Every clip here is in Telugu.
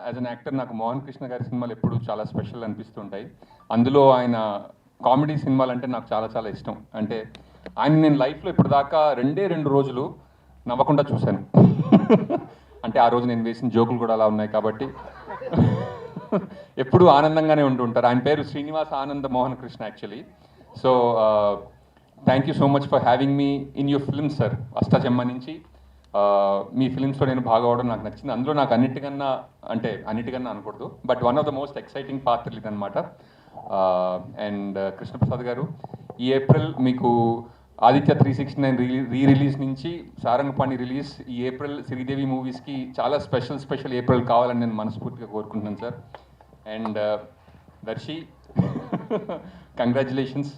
యాజ్ అన్ యాక్టర్ నాకు మోహన్ కృష్ణ గారి సినిమాలు ఎప్పుడు చాలా స్పెషల్ అనిపిస్తుంటాయి. అందులో ఆయన కామెడీ సినిమాలు అంటే నాకు చాలా చాలా ఇష్టం. అంటే ఆయన నేను లైఫ్లో ఇప్పటిదాకా 2 రోజులు నవ్వకుండా చూశాను. అంటే ఆ రోజు నేను వేసిన జోకులు కూడా అలా ఉన్నాయి కాబట్టి ఎప్పుడూ ఆనందంగానే ఉంటుంటారు. ఆయన పేరు Srinivas Ananda Mohan Krishna actually. So thank you so much for having me in your films sir. Ashta Chamma నుంచి మీ ఫిల్మ్స్లో నేను భాగం అవడం నాకు నచ్చింది. అందులో నాకు అన్నిటికన్నా అనకూడదు, but one of the most exciting పాత్రలు ఇదనమాట. అండ్ కృష్ణప్రసాద్ గారు, ఈ ఏప్రిల్ మీకు ఆదిత్య 369 రిలీజ్ నుంచి సారంగపాణి రిలీజ్, ఈ ఏప్రిల్ శ్రీదేవి మూవీస్కి చాలా స్పెషల్ ఏప్రిల్ కావాలని నేను మనస్ఫూర్తిగా కోరుకుంటున్నాను సార్. And Darsi congratulations.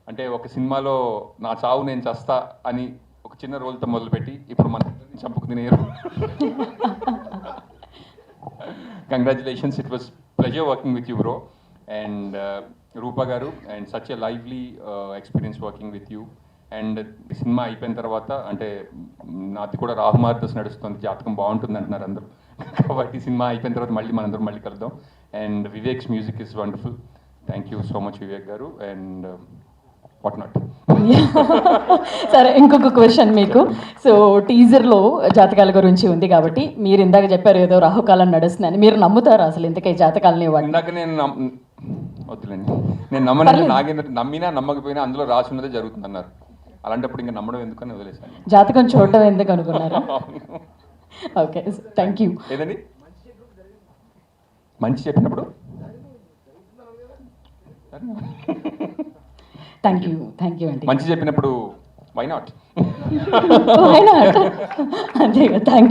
అంటే ఒక సినిమాలో నా చావు నేను చస్తా అని ఒక చిన్న రోల్తో మొదలుపెట్టి ఇప్పుడు మన చంపుకు తినేరు. Congratulations, it was pleasure working with you bro. And Rupa garu, and such a lively experience working with you. And ఈ సినిమా అయిపోయిన తర్వాత అంటే నాది కూడా రాహుమార్దస్ నడుస్తుంది, జాతకం బాగుంటుంది అంటున్నారు అందరూ. కాబట్టి సినిమా అయిపోయిన తర్వాత మనందరం మళ్ళీ కలుద్దాం. And Vivek's music is wonderful. Thank you so much Vivek garu. And what not. సరే, ఇంకొక క్వశ్చన్ మీకు. సో టీజర్లో జాతకాల గురించి ఉంది కాబట్టి మీరు ఇందాక చెప్పారు ఏదో రాహుకాలం నడుస్తుందని, మీరు నమ్ముతారా అసలు ఇంతకీ జాతకాలని? ఇందాక వద్దులేండి, నేను నమ్మను. నాగేంద్ర నమ్మినా నమ్మకపోయినా అందులో రాసి ఉన్నదే జరుగుతుంది అన్నారు. అలాంటప్పుడు ఇంకా నమ్మడం ఎందుకని వదిలేసాను. జాతకం చూడడం ఎందుకు అనుకున్నారు? Okay, thank you. ఏదండి మంచి చెప్పినప్పుడు? థ్యాంక్ యూ అండి. మంచి చెప్పినప్పుడు వై నాట్? అంతే, థ్యాంక్ యూ.